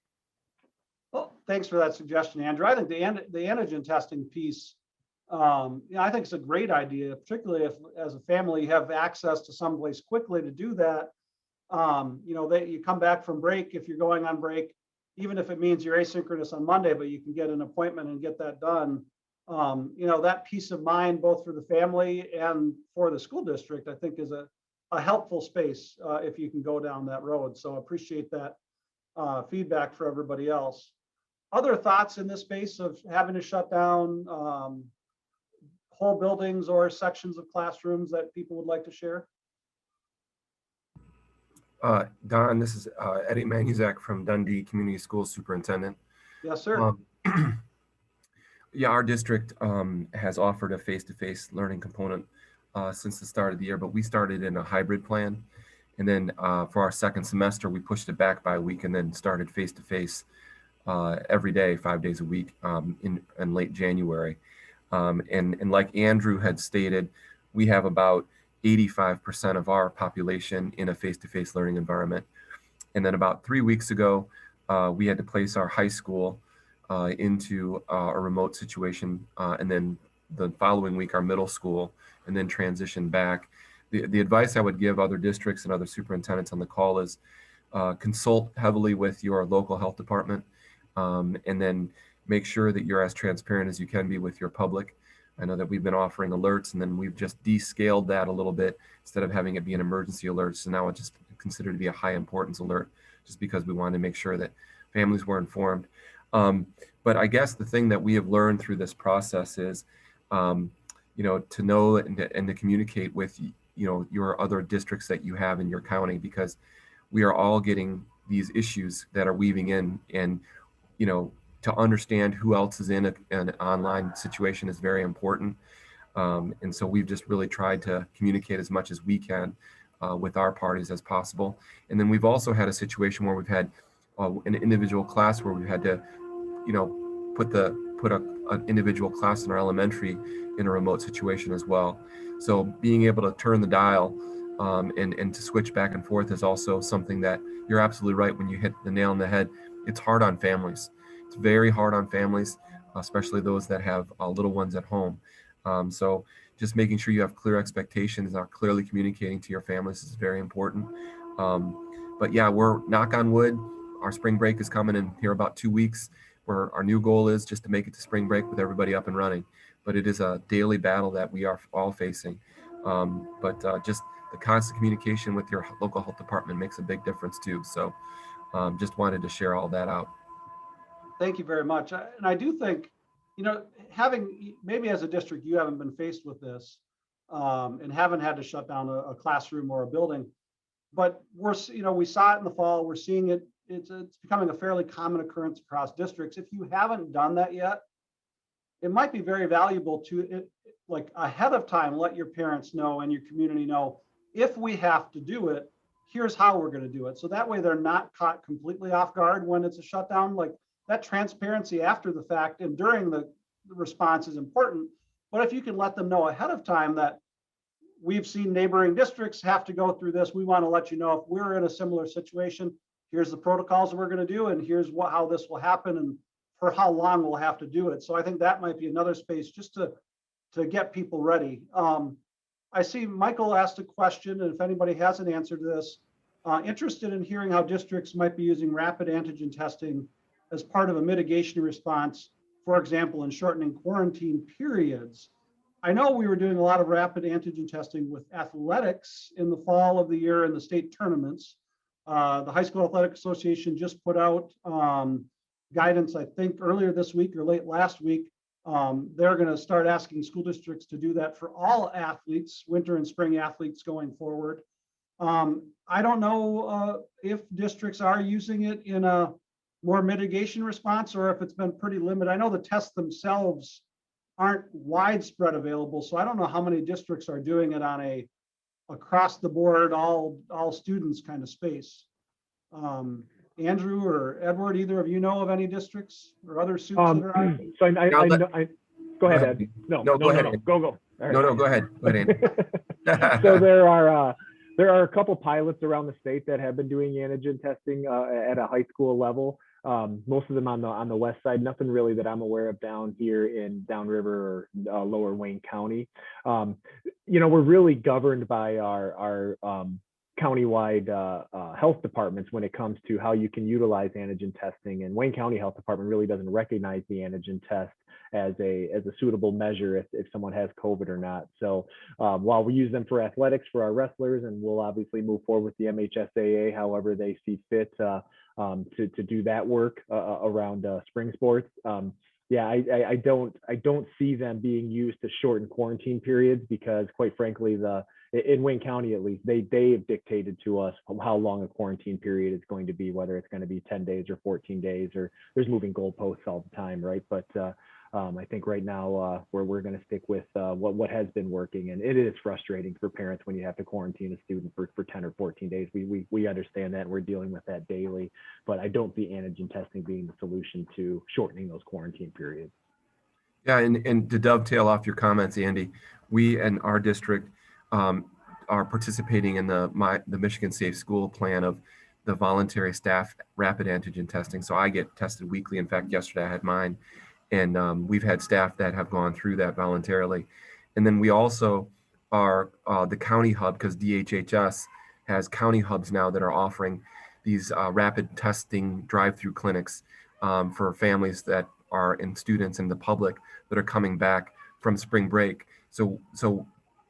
Well, thanks for that suggestion, Andrew. I think the antigen testing piece, I think it's a great idea, particularly if, as a family, you have access to someplace quickly to do that. That you come back from break, if you're going on break, even if it means you're asynchronous on Monday, but you can get an appointment and get that done. That peace of mind, both for the family and for the school district, I think is a helpful space if you can go down that road. So appreciate that feedback for everybody else. Other thoughts in this space of having to shut down whole buildings or sections of classrooms that people would like to share? Don, this is Eddie Manuzak from Dundee Community Schools Superintendent. Yes, sir. Yeah, our district has offered a face-to-face learning component since the start of the year, but we started in a hybrid plan. And then for our second semester, we pushed it back by a week and then started face-to-face every day, 5 days a week in late January. And like Andrew had stated, we have about 85% of our population in a face-to-face learning environment. And then about 3 weeks ago, we had to place our high school into a remote situation. And then the following week, our middle school, and then transition back. The advice I would give other districts and other superintendents on the call is consult heavily with your local health department, and then make sure that you're as transparent as you can be with your public. I know that we've been offering alerts, and then we've just descaled that a little bit instead of having it be an emergency alert. So now it's just considered to be a high importance alert, just because we wanted to make sure that families were informed. But I guess the thing that we have learned through this process is, to know and to communicate with, your other districts that you have in your county, because we are all getting these issues that are weaving in, and, to understand who else is in an online situation is very important. And so we've just really tried to communicate as much as we can with our parties as possible. And then we've also had a situation where we've had an individual class where we've had to, put an individual class in our elementary in a remote situation as well. So being able to turn the dial and to switch back and forth is also something that you're absolutely right when you hit the nail on the head. It's hard on families. It's very hard on families, especially those that have little ones at home. So just making sure you have clear expectations, are clearly communicating to your families is very important. But yeah, we're, knock on wood, our spring break is coming in here about 2 weeks, where our new goal is just to make it to spring break with everybody up and running. But it is a daily battle that we are all facing. But just the constant communication with your local health department makes a big difference too. So just wanted to share all that out. Thank you very much. And I do think, having, maybe as a district, you haven't been faced with this and haven't had to shut down a classroom or a building, but we saw it in the fall, we're seeing it, it's becoming a fairly common occurrence across districts. If you haven't done that yet, it might be very valuable to, like, ahead of time, let your parents know and your community know, if we have to do it, here's how we're going to do it. So that way they're not caught completely off guard when it's a shutdown. Like, that transparency after the fact and during the response is important. But if you can let them know ahead of time that we've seen neighboring districts have to go through this, we want to let you know if we're in a similar situation, here's the protocols we're going to do, and here's how this will happen. And for how long we'll have to do it. So I think that might be another space just to get people ready. I see Michael asked a question, and if anybody has an answer to this, interested in hearing how districts might be using rapid antigen testing as part of a mitigation response, for example, in shortening quarantine periods. I know we were doing a lot of rapid antigen testing with athletics in the fall of the year in the state tournaments. The High School Athletic Association just put out guidance, I think earlier this week or late last week. They're going to start asking school districts to do that for all athletes, winter and spring athletes going forward. I don't know if districts are using it in a more mitigation response or if it's been pretty limited. I know the tests themselves aren't widespread available, so I don't know how many districts are doing it on a across the board, all students kind of space. Andrew or Edward, either of you know of any districts or other suits that are on? So I go ahead, Ed. No, go ahead. Go. All right. No, go ahead. Go ahead, Andy. So there are a couple pilots around the state that have been doing antigen testing at a high school level. Most of them on the west side. Nothing really that I'm aware of down here in Downriver or Lower Wayne County. We're really governed by our countywide health departments when it comes to how you can utilize antigen testing, and Wayne County Health Department really doesn't recognize the antigen test as a suitable measure if someone has COVID or not. So while we use them for athletics for our wrestlers, and we'll obviously move forward with the MHSAA however they see fit to do that work around spring sports. I don't see them being used to shorten quarantine periods, because quite frankly, in Wayne County at least, they have dictated to us how long a quarantine period is going to be, whether it's going to be 10 days or 14 days, or there's moving goalposts all the time, right? But I think right now we're going to stick with what has been working, and it is frustrating for parents when you have to quarantine a student for 10 or 14 days. We understand that, and we're dealing with that daily, but I don't see antigen testing being the solution to shortening those quarantine periods. Yeah, and to dovetail off your comments, Andy, we and our district are participating in the Michigan Safe School plan of the voluntary staff rapid antigen testing. So I get tested weekly. In fact, yesterday I had mine, and we've had staff that have gone through that voluntarily. And then we also are the county hub, because DHHS has county hubs now that are offering these rapid testing drive-through clinics for families that are and students and the public that are coming back from spring break. So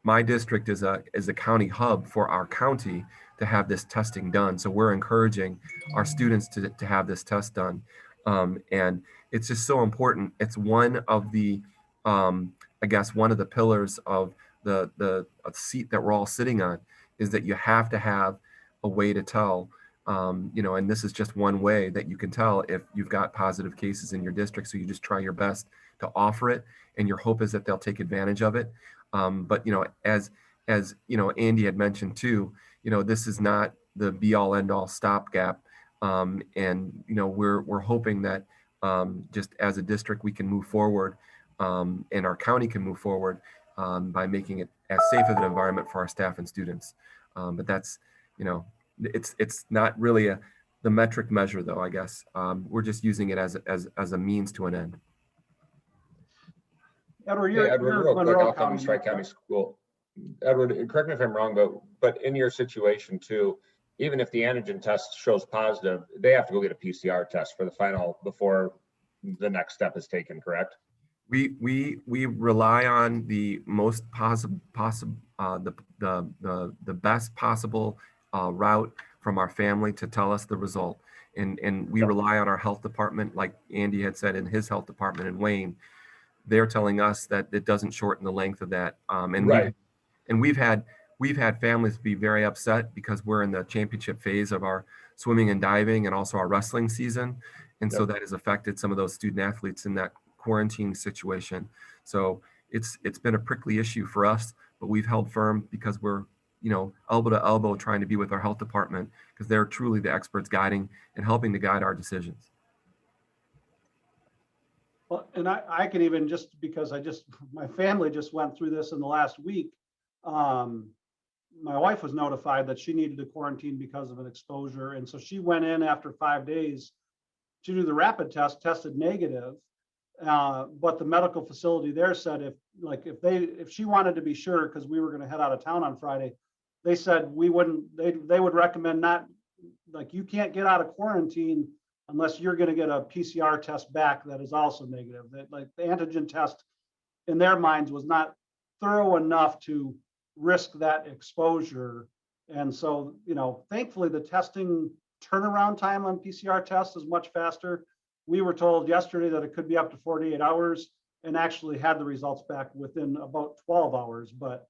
my district is a county hub for our county to have this testing done. So we're encouraging our students to have this test done. And it's just so important. It's one of the, I guess, one of the pillars of the seat that we're all sitting on, is that you have to have a way to tell, and this is just one way that you can tell if you've got positive cases in your district. So you just try your best to offer it, and your hope is that they'll take advantage of it. But as Andy had mentioned too, this is not the be all end all stopgap. And we're hoping that just as a district we can move forward, and our county can move forward by making it as safe of an environment for our staff and students. But that's it's not really the metric measure, though. I guess we're just using it as a means to an end. Edward, Real quick, I'll come to Tri-County School. Edward, correct me if I'm wrong, but in your situation too, even if the antigen test shows positive, they have to go get a PCR test for the final before the next step is taken, correct? We rely on the most the best possible route from our family to tell us the result, and we rely on our health department, like Andy had said in his health department in Wayne. They're telling us that it doesn't shorten the length of that, and right. We've had families be very upset because we're in the championship phase of our swimming and diving and also our wrestling season, and so that has affected some of those student athletes in that quarantine situation. So it's been a prickly issue for us, but we've held firm because we're elbow to elbow trying to be with our health department, because they're truly the experts guiding and helping to guide our decisions. Well, and I can even, just because my family just went through this in the last week. My wife was notified that she needed to quarantine because of an exposure. And so she went in after 5 days to do the rapid test tested negative. But the medical facility there said if she wanted to be sure, because we were going to head out of town on Friday, they said they would recommend not, like, you can't get out of quarantine unless you're going to get a PCR test back that is also negative. That, like, the antigen test in their minds was not thorough enough to risk that exposure. And so, thankfully the testing turnaround time on PCR tests is much faster. We were told yesterday that it could be up to 48 hours and actually had the results back within about 12 hours. But,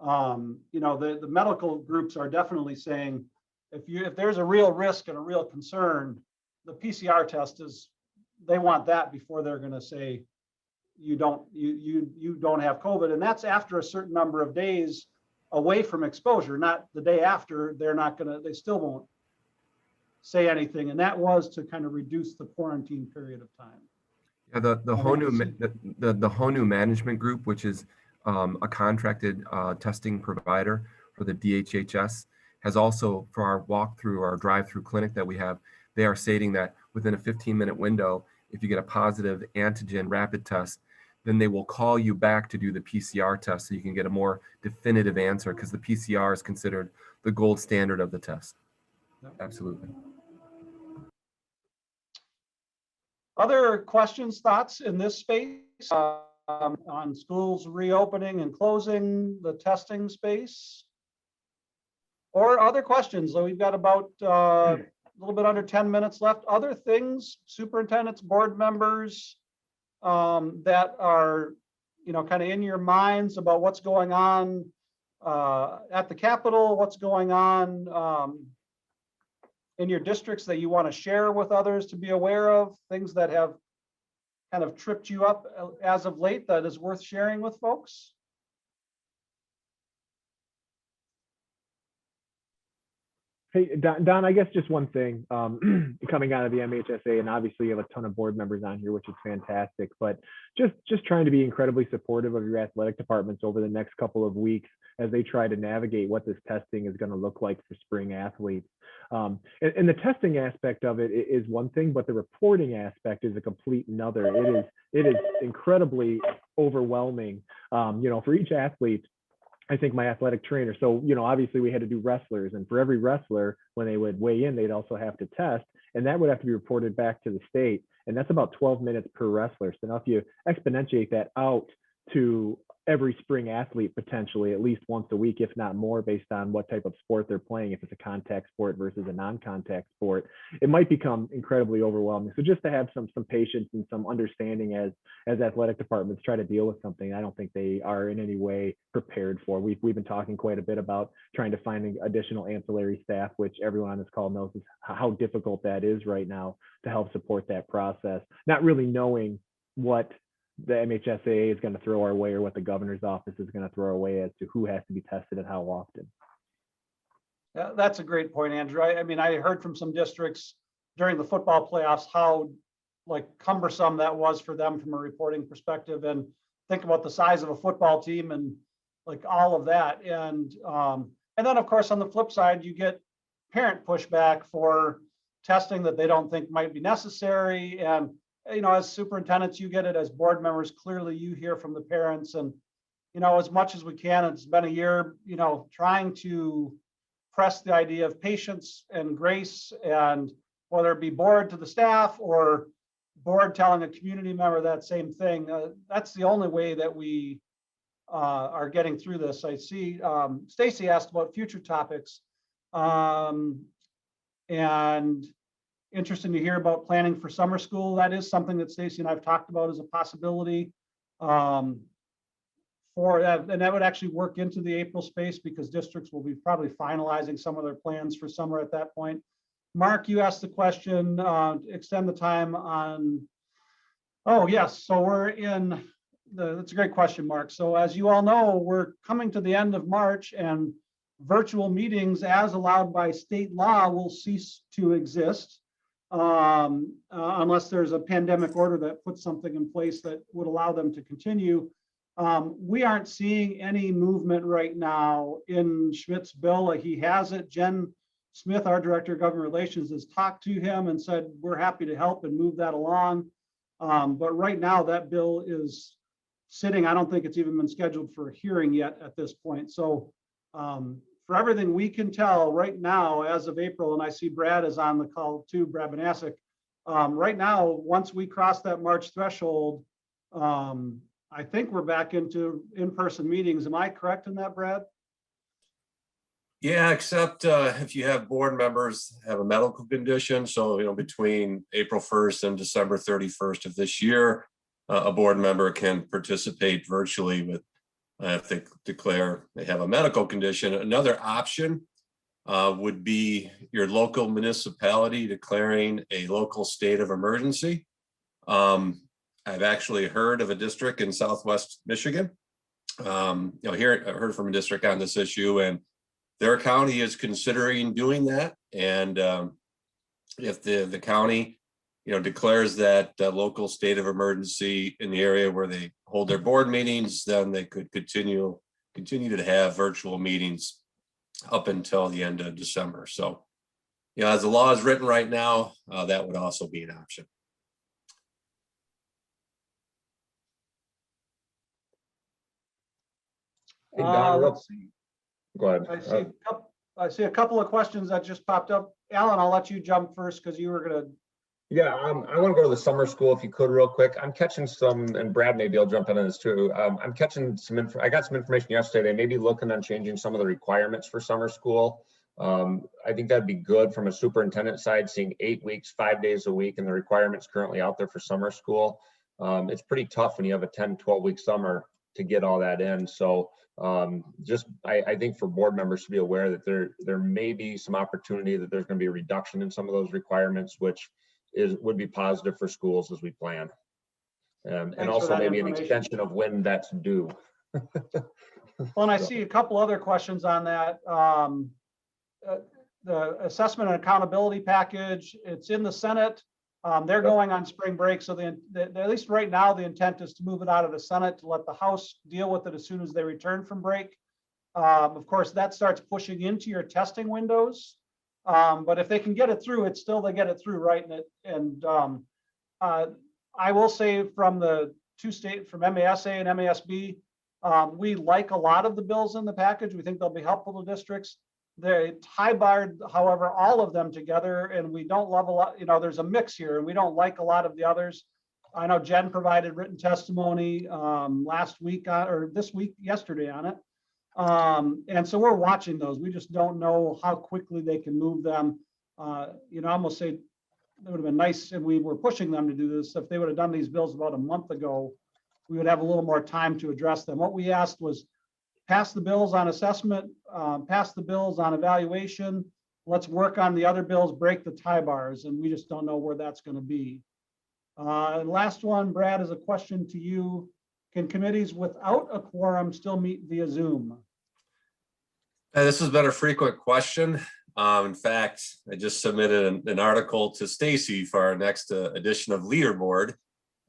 the medical groups are definitely saying, if there's a real risk and a real concern, the PCR test they want that before they're going to say you don't have COVID. And that's after a certain number of days away from exposure, not the day after. They still won't say anything. And that was to kind of reduce the quarantine period of time. Yeah, the HONU management group, which is a contracted testing provider for the DHHS, has also, for our walkthrough, our drive-through clinic that we have, they are stating that within a 15-minute window, if you get a positive antigen rapid test, then they will call you back to do the PCR test so you can get a more definitive answer, because the PCR is considered the gold standard of the test. Absolutely. Other questions, thoughts in this space on schools reopening and closing, the testing space? Or other questions? So we've got about a little bit under 10 minutes left. Other things, superintendents, board members, that are, kind of in your minds about what's going on at the Capitol, what's going on in your districts that you want to share with others to be aware of, things that have kind of tripped you up as of late that is worth sharing with folks? Hey, Don, I guess just one thing, coming out of the MHSA, and obviously you have a ton of board members on here, which is fantastic, but just trying to be incredibly supportive of your athletic departments over the next couple of weeks as they try to navigate what this testing is going to look like for spring athletes. And the testing aspect of it is one thing, but the reporting aspect is a complete another. It is incredibly overwhelming, for each athlete. I think my athletic trainer. So, obviously we had to do wrestlers, and for every wrestler, when they would weigh in, they'd also have to test, and that would have to be reported back to the state. And that's about 12 minutes per wrestler. So now if you exponentiate that out to every spring athlete, potentially at least once a week, if not more, based on what type of sport they're playing, if it's a contact sport versus a non-contact sport, it might become incredibly overwhelming. So just to have some patience and some understanding as athletic departments try to deal with something I don't think they are in any way prepared for. We've been talking quite a bit about trying to find additional ancillary staff, which everyone on this call knows is how difficult that is right now to help support that process, not really knowing what the MHSAA is going to throw our way or what the governor's office is going to throw our way as to who has to be tested and how often. Yeah, that's a great point, Andrew. I mean, I heard from some districts during the football playoffs how cumbersome that was for them from a reporting perspective, and think about the size of a football team and all of that. And then of course, on the flip side, you get parent pushback for testing that they don't think might be necessary. And as superintendents, you get it. As board members, clearly you hear from the parents. And, as much as we can, it's been a year, trying to press the idea of patience and grace, and whether it be board to the staff or board telling a community member that same thing. That's the only way that we are getting through this. I see Stacy asked about future topics, and interesting to hear about planning for summer school. That is something that Stacy and I've talked about as a possibility for that, and that would actually work into the April space because districts will be probably finalizing some of their plans for summer at that point. Mark, you asked the question, extend the time on, oh yes, so we're in, that's a great question, Mark. So as you all know, we're coming to the end of March, and virtual meetings as allowed by state law will cease to exist. Unless there's a pandemic order that puts something in place that would allow them to continue. We aren't seeing any movement right now in Schmidt's bill. He has it. Jen Smith, our Director of Government Relations, has talked to him and said, we're happy to help and move that along. But right now that bill is sitting. I don't think it's even been scheduled for a hearing yet at this point. So for everything we can tell right now, as of April, and I see Brad is on the call too, Brad Banasic. Right now, once we cross that March threshold, I think we're back into in-person meetings. Am I correct in that, Brad? Yeah, except if you have board members have a medical condition. So, between April 1st and December 31st of this year, a board member can participate virtually with, if they declare they have a medical condition. Another option would be your local municipality declaring a local state of emergency. I've actually heard of a district in Southwest Michigan. Here I heard from a district on this issue, and their county is considering doing that. And if the county, declares that local state of emergency in the area where they hold their board meetings, then they could continue to have virtual meetings up until the end of December. So, as the law is written right now, that would also be an option. Hey, Don, Let's see. go ahead. I see a couple of questions that just popped up. Alan, I'll let you jump first because you were going to. Yeah, I want to go to the summer school if you could real quick. I'm catching some, and Brad, maybe I'll jump in on this too. I'm catching some, I got some information yesterday. They may be looking on changing some of the requirements for summer school. I think that'd be good from a superintendent side, seeing 8 weeks, 5 days a week, and the requirements currently out there for summer school. It's pretty tough when you have a 10, 12-week summer to get all that in. So I think for board members to be aware that there may be some opportunity that there's going to be a reduction in some of those requirements, which would be positive for schools as we plan. And also maybe an extension of when that's due. Well, and I see a couple other questions on that. The assessment and accountability package, it's in the Senate. They're going on spring break. So at least right now, the intent is to move it out of the Senate to let the House deal with it as soon as they return from break. Of course, that starts pushing into your testing windows. But if they can get it through, it's still they get it through, right? And I will say from the from MASA and MASB, we like a lot of the bills in the package. We think they'll be helpful to districts. They high-barred, however, all of them together, and we don't love a lot. There's a mix here, and we don't like a lot of the others. I know Jen provided written testimony last week or this week, yesterday on it. And so we're watching those. We just don't know how quickly they can move them. I almost say it would have been nice, and we were pushing them to do this. If they would have done these bills about a month ago, we would have a little more time to address them. What we asked was pass the bills on assessment, pass the bills on evaluation. Let's work on the other bills, break the tie bars, and we just don't know where that's going to be. And last one, Brad, is a question to you. Can committees without a quorum still meet via Zoom? This has been a frequent question. In fact, I just submitted an article to Stacy for our next edition of Leaderboard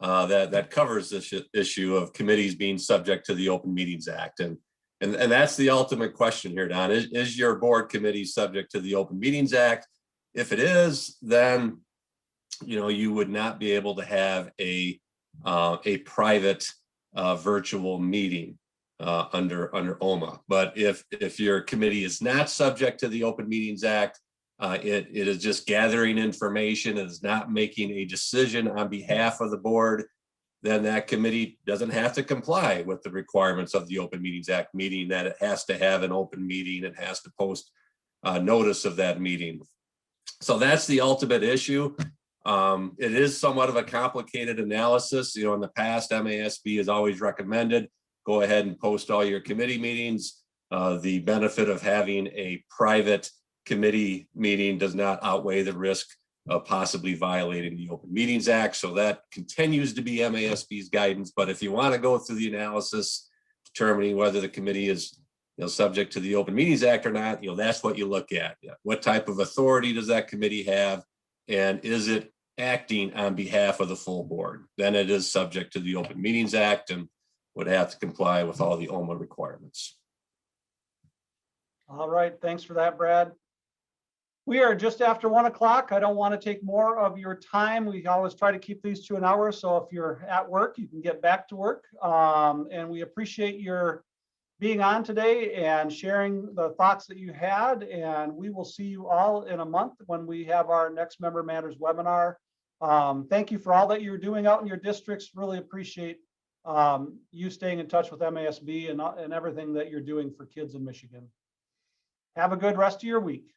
that covers this issue of committees being subject to the Open Meetings Act. And that's the ultimate question here, Don. Is your board committee subject to the Open Meetings Act? If it is, then you would not be able to have a private virtual meeting under OMA. But if your committee is not subject to the Open Meetings Act, it is just gathering information, it is not making a decision on behalf of the board, then that committee doesn't have to comply with the requirements of the Open Meetings Act, meaning that it has to have an open meeting, it has to post notice of that meeting. So that's the ultimate issue. It is somewhat of a complicated analysis. In the past, MASB has always recommended go ahead and post all your committee meetings. The benefit of having a private committee meeting does not outweigh the risk of possibly violating the Open Meetings Act. So that continues to be MASB's guidance. But if you want to go through the analysis, determining whether the committee is subject to the Open Meetings Act or not, that's what you look at. What type of authority does that committee have? And is it acting on behalf of the full board? Then it is subject to the Open Meetings Act and would have to comply with all the OMA requirements. All right, thanks for that, Brad. We are just after 1 o'clock. I don't want to take more of your time. We always try to keep these to an hour. So if you're at work, you can get back to work. And we appreciate your being on today and sharing the thoughts that you had. And we will see you all in a month when we have our next Member Matters webinar. Thank you for all that you're doing out in your districts. Really appreciate you staying in touch with MASB and everything that you're doing for kids in Michigan. Have a good rest of your week.